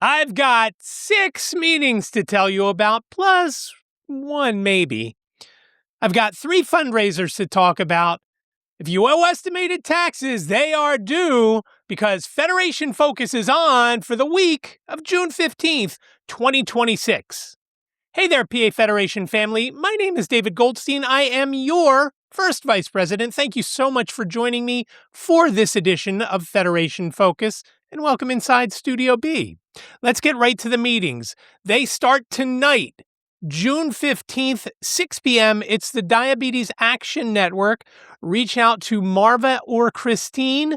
I've got 6 meetings to tell you about, plus 1 maybe. I've got 3 fundraisers to talk about. If you owe estimated taxes, they are due because Federation Focus is on for the week of June 15th, 2026. Hey there, PA Federation family. My name is David Goldstein. I am your first vice president. Thank you so much for joining me for this edition of Federation Focus, and welcome inside Studio B. Let's get right to the meetings. They start tonight, June 15th, 6 p.m. It's the Diabetes Action Network. Reach out to Marva or Christine.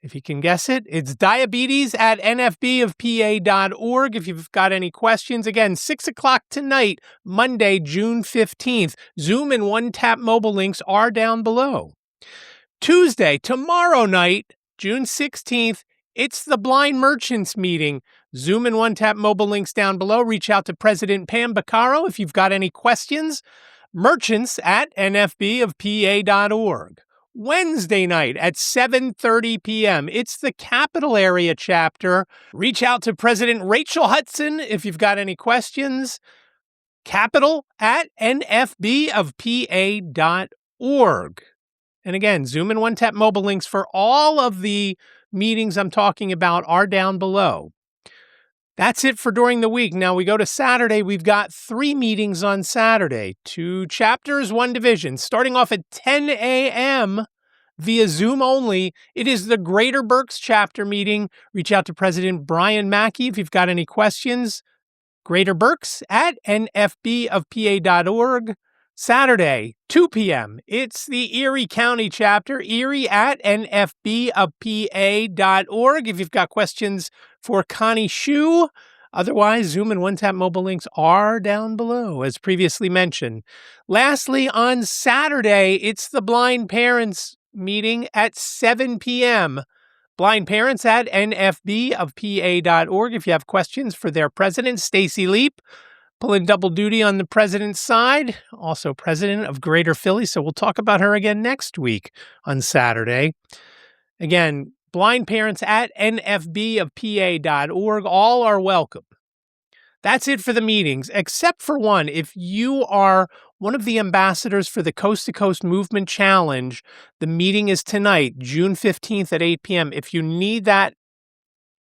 If you can guess it, it's diabetes at nfbofpa.org. If you've got any questions, again, 6 o'clock tonight, Monday, June 15th. Zoom and one-tap mobile links are down below. Tuesday, tomorrow night, June 16th, it's the Blind Merchants meeting. Zoom and one-tap mobile links down below. Reach out to President Pam Baccaro if you've got any questions. Merchants at nfbofpa.org. Wednesday night at 7:30 p.m. It's the Capital Area Chapter. Reach out to President Rachel Hudson if you've got any questions. Capital at nfbofpa.org. And again, Zoom and one-tap mobile links for all of the meetings I'm talking about are down below. That's it for during the week. Now we go to Saturday. We've got 3 meetings on Saturday. 2 chapters, 1 division. Starting off at 10 a.m. via Zoom only. It is the Greater Berks chapter meeting. Reach out to President Brian Mackey if you've got any questions. Greater Berks at nfbofpa.org. Saturday, 2 p.m. It's the Erie County chapter, Erie at nfbofpa.org. If you've got questions for Connie Shu, otherwise, Zoom and one-tap mobile links are down below, as previously mentioned. Lastly, on Saturday, it's the Blind Parents meeting at 7 p.m. Blind Parents at nfbofpa.org. If you have questions for their president, Stacy Leap, pulling double duty on the president's side, also president of Greater Philly, so we'll talk about her again next week on Saturday. Again, Blind Parents at nfbofpa.org. All are welcome. That's it for the meetings, except for one. If you are one of the ambassadors for the Coast to Coast Movement Challenge, the meeting is tonight, June 15th at 8 p.m. If you need that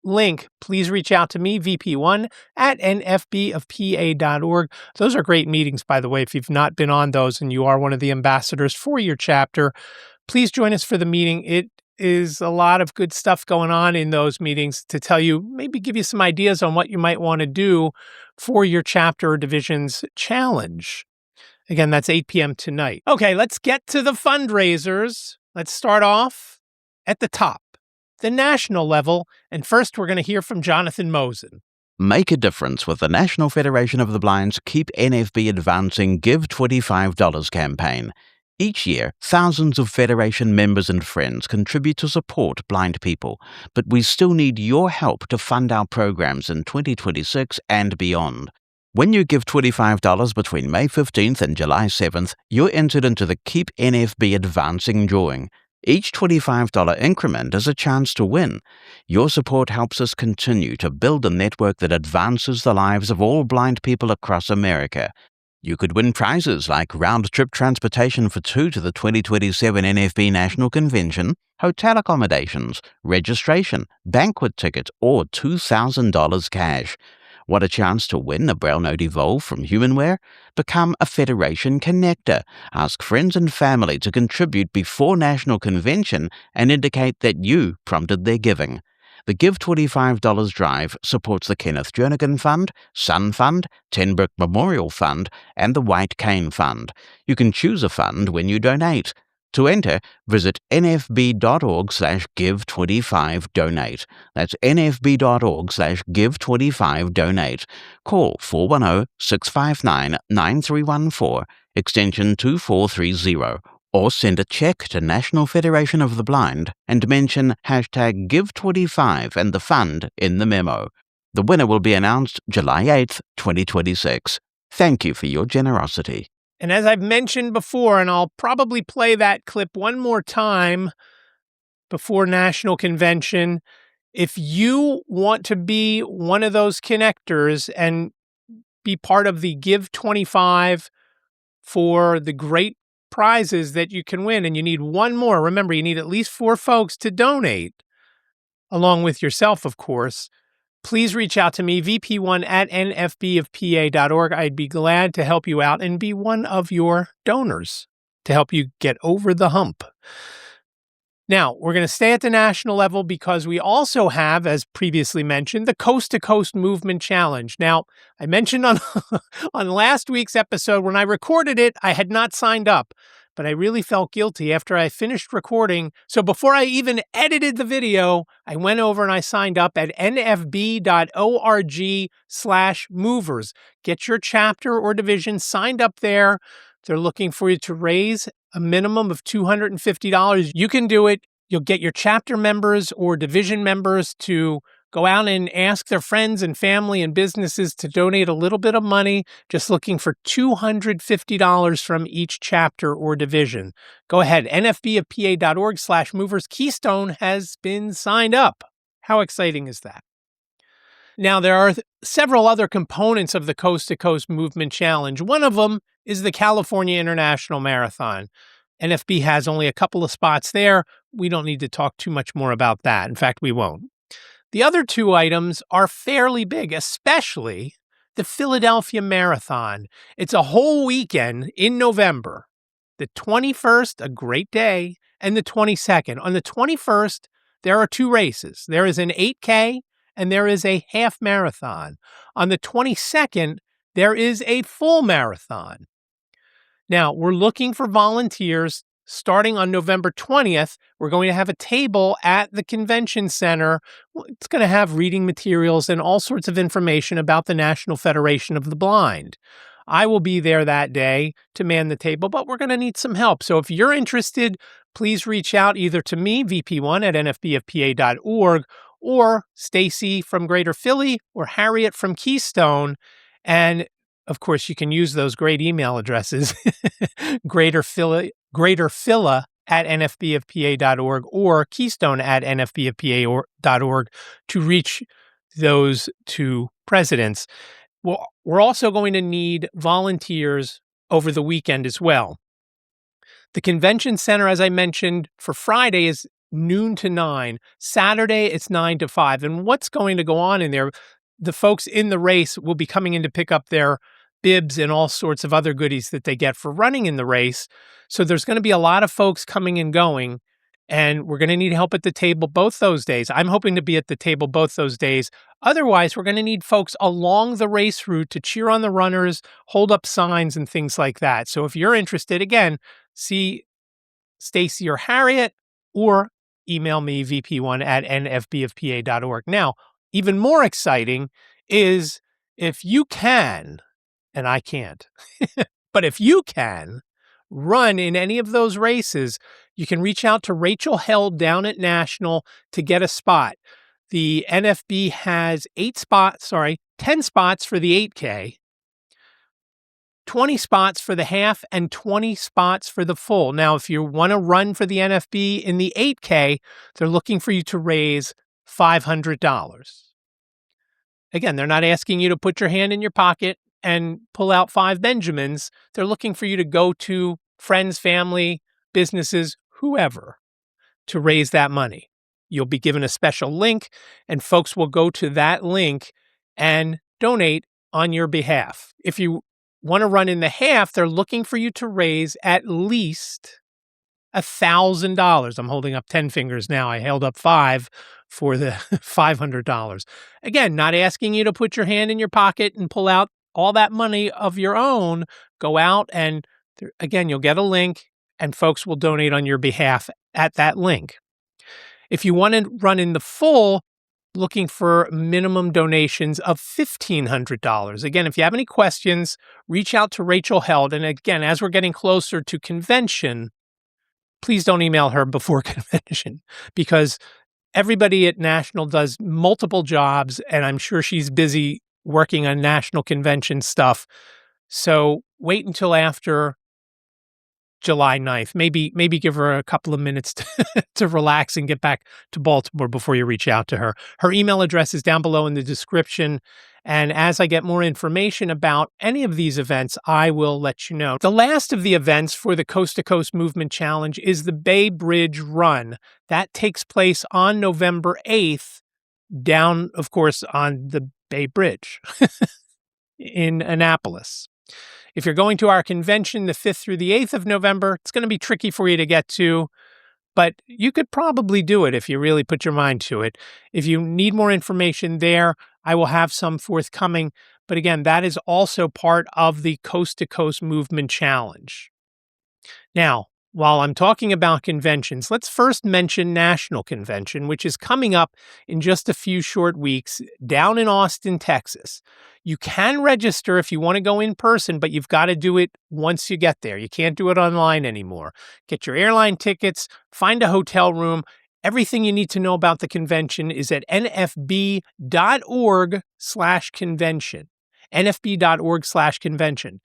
link, please reach out to me, VP1 at nfbofpa.org. Those are great meetings, by the way. If you've not been on those and you are one of the ambassadors for your chapter, please join us for the meeting. It is a lot of good stuff going on in those meetings to tell you, maybe give you some ideas on what you might want to do for your chapter or division's challenge. Again, that's 8 p.m. tonight. Okay, let's get to the fundraisers. Let's start off at the top, the national level, and first we're going to hear from Jonathan Mosen. Make a difference with the National Federation of the Blind's Keep NFB Advancing Give $25 campaign. Each year, thousands of Federation members and friends contribute to support blind people, but we still need your help to fund our programs in 2026 and beyond. When you give $25 between May 15th and July 7th, you're entered into the Keep NFB Advancing drawing. Each $25 increment is a chance to win. Your support helps us continue to build a network that advances the lives of all blind people across America. You could win prizes like round-trip transportation for 2 to the 2027 NFB National Convention, hotel accommodations, registration, banquet tickets, or $2,000 cash. Want a chance to win a Braille Note Evolve from Humanware? Become a Federation Connector. Ask friends and family to contribute before National Convention and indicate that you prompted their giving. The Give $25 drive supports the Kenneth Jernigan Fund, Sun Fund, Ten Brook Memorial Fund, and the White Cane Fund. You can choose a fund when you donate. To enter, visit nfb.org/give25donate. That's nfb.org/give25donate. Call 410-659-9314, extension 2430. Or send a check to National Federation of the Blind and mention #Give25 and the fund in the memo. The winner will be announced July 8th, 2026. Thank you for your generosity. And as I've mentioned before, and I'll probably play that clip one more time before National Convention, If you want to be one of those connectors and be part of the Give 25 for the great prizes that you can win, and you need one more. Remember, you need at least 4 folks to donate, along with yourself, of course. Please reach out to me, vp1@nfbofpa.org. I'd be glad to help you out and be one of your donors to help you get over the hump. Now, we're going to stay at the national level because we also have, as previously mentioned, the Coast to Coast Movement Challenge. Now, I mentioned on, on last week's episode, when I recorded it, I had not signed up, but I really felt guilty after I finished recording. So before I even edited the video, I went over and I signed up at nfb.org/movers. Get your chapter or division signed up there. They're looking for you to raise a minimum of $250. You can do it. You'll get your chapter members or division members to go out and ask their friends and family and businesses to donate a little bit of money, just looking for $250 from each chapter or division. Go ahead, nfbofpa.org/movers. Keystone has been signed up. How exciting is that? Now, there are several other components of the Coast to Coast Movement Challenge. One of them is the California International Marathon. NFB has only a couple of spots there. We don't need to talk too much more about that. In fact, we won't. The other 2 items are fairly big, especially the Philadelphia Marathon. It's a whole weekend in November. The 21st, a great day, and the 22nd. On the 21st, there are 2 races. There is an 8K and there is a half marathon. On the 22nd, there is a full marathon. Now, we're looking for volunteers. Starting on November 20th, we're going to have a table at the convention center. It's going to have reading materials and all sorts of information about the National Federation of the Blind. I will be there that day to man the table, but we're going to need some help. So if you're interested, please reach out either to me, vp1@nfbofpa.org, or Stacy from Greater Philly, or Harriet from Keystone. And of course, you can use those great email addresses, greaterphila@nfbofpa.org or keystone@nfbofpa.org to reach those 2 presidents. Well, we're also going to need volunteers over the weekend as well. The convention center, as I mentioned, for Friday is noon to 9. Saturday, it's 9 to 5. And what's going to go on in there? The folks in the race will be coming in to pick up their bibs and all sorts of other goodies that they get for running in the race. So there's going to be a lot of folks coming and going, and we're going to need help at the table both those days. I'm hoping to be at the table both those days. Otherwise, we're going to need folks along the race route to cheer on the runners, hold up signs, and things like that. So if you're interested, again, see Stacy or Harriet, or email me, vp1@nfbofpa.org. Now, even more exciting is if you can, and I can't, but if you can run in any of those races, you can reach out to Rachel Held down at National to get a spot. The NFB has 10 spots for the 8K, 20 spots for the half, and 20 spots for the full. Now, if you want to run for the NFB in the 8K, they're looking for you to raise $500. Again, they're not asking you to put your hand in your pocket and pull out 5 Benjamins. They're looking for you to go to friends, family, businesses, whoever, to raise that money. You'll be given a special link, and folks will go to that link and donate on your behalf. If you want to run in the half, they're looking for you to raise at least $1,000. I'm holding up 10 fingers now. I held up 5 for the $500. Again, not asking you to put your hand in your pocket and pull out all that money of your own. Go out and, again, you'll get a link, and folks will donate on your behalf at that link. If you want to run in the full, looking for minimum donations of $1,500. Again, if you have any questions, reach out to Rachel Held. And again, as we're getting closer to convention, please don't email her before convention, because everybody at National does multiple jobs, and I'm sure she's busy working on national convention stuff. So wait until after July 9th. Maybe give her a couple of minutes to relax and get back to Baltimore before you reach out to her. Her email address is down below in the description. And as I get more information about any of these events, I will let you know. The last of the events for the Coast to Coast Movement Challenge is the Bay Bridge Run. That takes place on November 8th, down, of course, on the Bay Bridge in Annapolis. If you're going to our convention the 5th through the 8th of November, it's going to be tricky for you to get to, but you could probably do it if you really put your mind to it. If you need more information there, I will have some forthcoming. But again, that is also part of the Coast to Coast Movement Challenge. Now, while I'm talking about conventions, let's first mention National Convention, which is coming up in just a few short weeks down in Austin, Texas. You can register if you want to go in person, but you've got to do it once you get there. You can't do it online anymore. Get your airline tickets, find a hotel room. Everything you need to know about the convention is at nfb.org/convention. nfb.org/convention.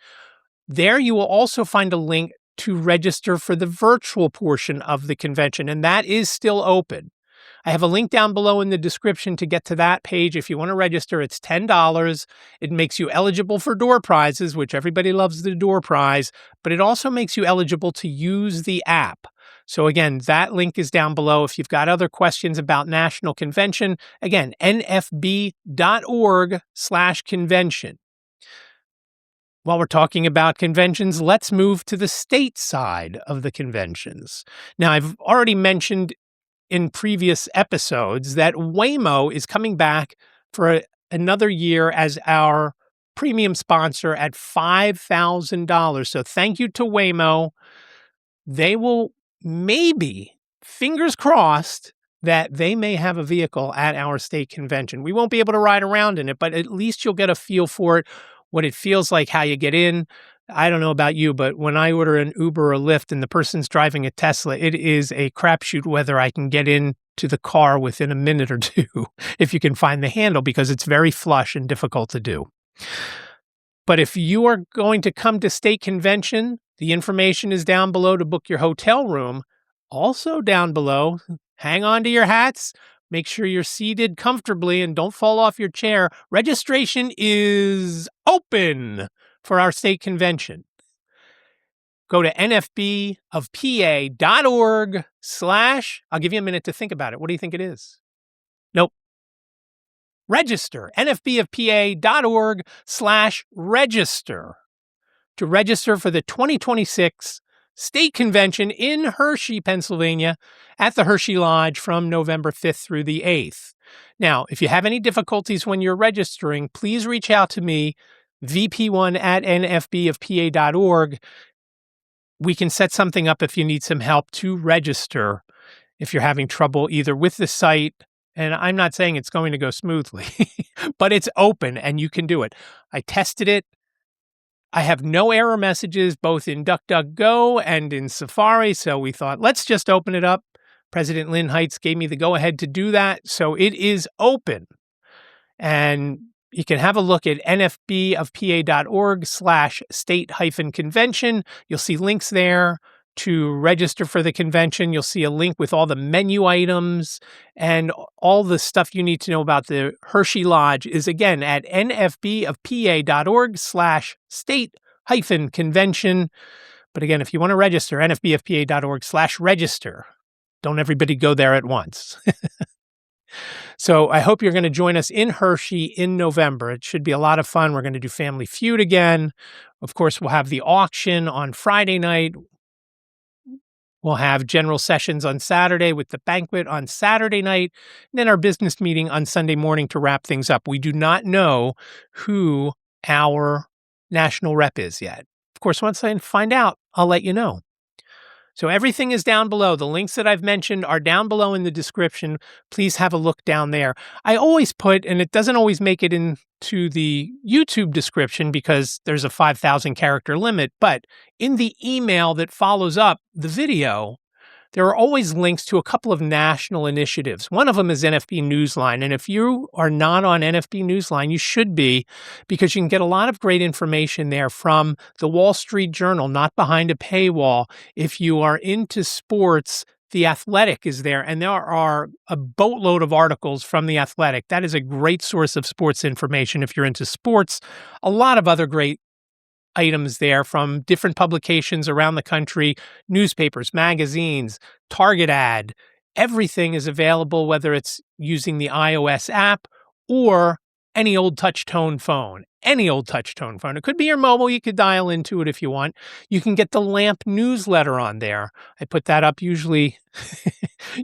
There you will also find a link to register for the virtual portion of the convention, and that is still open. I have a link down below in the description to get to that page. If you want to register, it's $10. It makes you eligible for door prizes, which everybody loves the door prize, but it also makes you eligible to use the app. So again, that link is down below. If you've got other questions about National Convention, again, nfb.org/convention. While we're talking about conventions, let's move to the state side of the conventions. Now, I've already mentioned in previous episodes that Waymo is coming back for another year as our premium sponsor at $5,000. So thank you to Waymo. They will maybe, fingers crossed, that they may have a vehicle at our state convention. We won't be able to ride around in it, but at least you'll get a feel for it, what it feels like, how you get in. I don't know about you, but when I order an Uber or Lyft and the person's driving a Tesla, it is a crapshoot whether I can get into the car within a minute or two if you can find the handle, because it's very flush and difficult to do. But if you are going to come to state convention, the information is down below to book your hotel room. Also down below, hang on to your hats. Make sure you're seated comfortably and don't fall off your chair. Registration is open for our state convention. Go to nfbofpa.org/ I'll give you a minute to think about it. What do you think it is? Nope. Register. nfbofpa.org/register to register for the 2026 state convention in Hershey, Pennsylvania, at the Hershey Lodge from November 5th through the 8th. Now, if you have any difficulties when you're registering, please reach out to me, vp1@nfbofpa.org. We can set something up if you need some help to register if you're having trouble either with the site, and I'm not saying it's going to go smoothly, but it's open and you can do it. I tested it. I have no error messages both in DuckDuckGo and in Safari, so we thought, let's just open it up. President Lynn Heights gave me the go-ahead to do that, so it is open. And you can have a look at nfbofpa.org/state-convention. You'll see links there to register for the convention. You'll see a link with all the menu items and all the stuff you need to know about the Hershey Lodge is again at nfbofpa.org/state-convention. But again, if you want to register, nfbofpa.org/register. Don't everybody go there at once. So I hope you're going to join us in Hershey in November. It should be a lot of fun. We're going to do Family Feud again. Of course, we'll have the auction on Friday night. We'll have general sessions on Saturday with the banquet on Saturday night, and then our business meeting on Sunday morning to wrap things up. We do not know who our national rep is yet. Of course, once I find out, I'll let you know. So everything is down below. The links that I've mentioned are down below in the description. Please have a look down there. I always put, and it doesn't always make it into the YouTube description because there's a 5,000 character limit, but in the email that follows up the video, there are always links to a couple of national initiatives. One of them is NFB Newsline. And if you are not on NFB Newsline, you should be, because you can get a lot of great information there from the Wall Street Journal, not behind a paywall. If you are into sports, The Athletic is there, and there are a boatload of articles from The Athletic. That is a great source of sports information if you're into sports. A lot of other great items there from different publications around the country, newspapers, magazines, Target ad. Everything is available, whether it's using the iOS app or any old touch-tone phone. Any old touch-tone phone. It could be your mobile. You could dial into it if you want. You can get the LAMP newsletter on there. I put that up usually.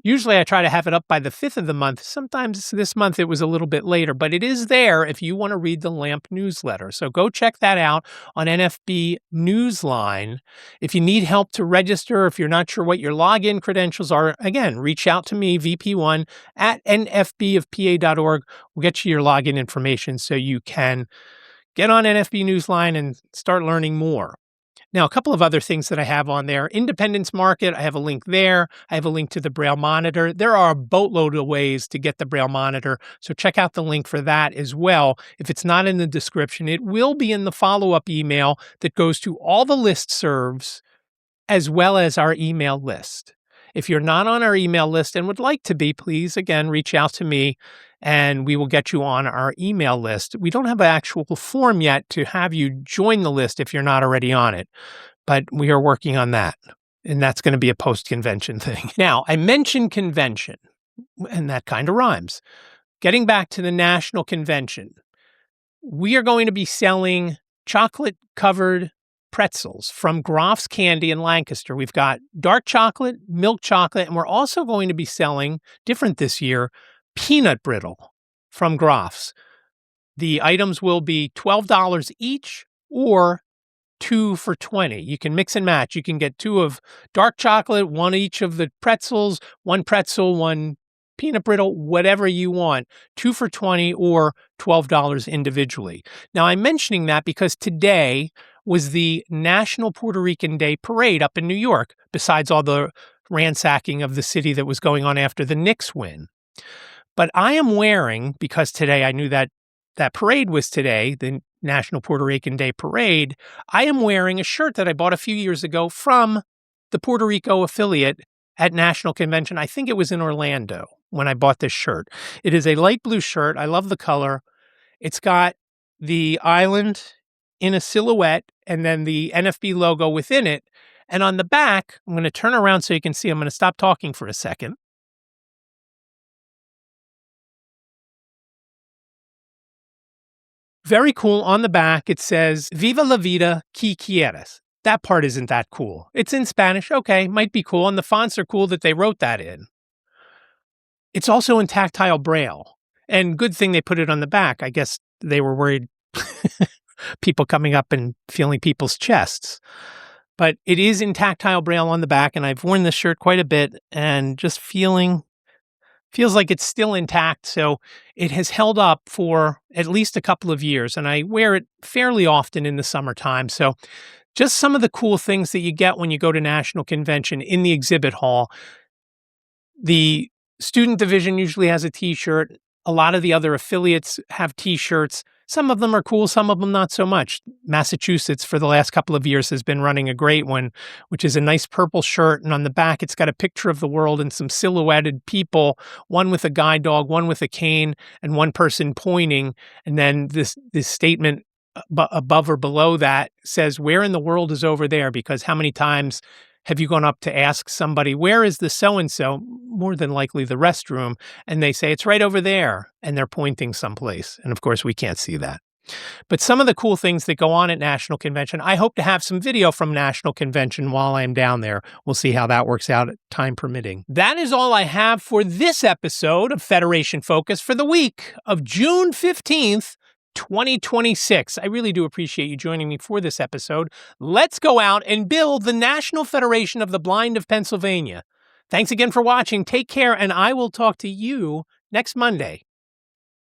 Usually I try to have it up by the 5th of the month. Sometimes this month it was a little bit later, but it is there if you want to read the LAMP newsletter. So go check that out on NFB Newsline. If you need help to register, if you're not sure what your login credentials are, again, reach out to me, VP1 at nfbofpa.org. We'll get you your login information so you can get on NFB Newsline and start learning more. Now, a couple of other things that I have on there. Independence Market, I have a link there. I have a link to the Braille Monitor. There are a boatload of ways to get the Braille Monitor, so check out the link for that as well. If it's not in the description, it will be in the follow-up email that goes to all the listservs as well as our email list. If you're not on our email list and would like to be, please, again, reach out to me and we will get you on our email list. We don't have an actual form yet to have you join the list if you're not already on it, but we are working on that, and that's going to be a post-convention thing. Now, I mentioned convention, and that kind of rhymes. Getting back to the national convention, we are going to be selling chocolate-covered pretzels from Groff's Candy in Lancaster. We've got dark chocolate, milk chocolate, and we're also going to be selling, different this year, peanut brittle from Groff's. The items will be $12 each or 2 for $20. You can mix and match. You can get 2 of dark chocolate, 1 each of the pretzels, 1 pretzel, 1 peanut brittle, whatever you want, 2 for $20 or $12 individually. Now, I'm mentioning that because today was the National Puerto Rican Day Parade up in New York, besides all the ransacking of the city that was going on after the Knicks win. But I am wearing, because today I knew that that parade was today, the National Puerto Rican Day Parade, I am wearing a shirt that I bought a few years ago from the Puerto Rico affiliate at National Convention. I think it was in Orlando when I bought this shirt. It is a light blue shirt. I love the color. It's got the island in a silhouette and then the NFB logo within it. And on the back, I'm going to turn around so you can see. I'm going to stop talking for a second. Very cool. On the back, it says, Viva la vida que quieres. That part isn't that cool. It's in Spanish. Okay, might be cool. And the fonts are cool that they wrote that in. It's also in tactile braille. And good thing they put it on the back. I guess they were worried people coming up and feeling people's chests. But it is in tactile braille on the back. And I've worn this shirt quite a bit and just feels like it's still intact. So it has held up for at least a couple of years, and I wear it fairly often in the summertime. So just some of the cool things that you get when you go to National Convention in the exhibit hall. The student division usually has a t-shirt. A lot of the other affiliates have t-shirts. Some of them are cool, some of them not so much. Massachusetts, for the last couple of years, has been running a great one, which is a nice purple shirt. And on the back, it's got a picture of the world and some silhouetted people, one with a guide dog, one with a cane, and one person pointing. And then this statement above or below that says, where in the world is over there? Because how many times have you gone up to ask somebody, where is the so-and-so? More than likely the restroom. And they say, it's right over there. And they're pointing someplace. And of course, we can't see that. But some of the cool things that go on at National Convention, I hope to have some video from National Convention while I'm down there. We'll see how that works out, time permitting. That is all I have for this episode of Federation Focus for the week of June 15th, 2026. I really do appreciate you joining me for this episode. Let's go out and build the National Federation of the Blind of Pennsylvania. Thanks again for watching. Take care, and I will talk to you next Monday.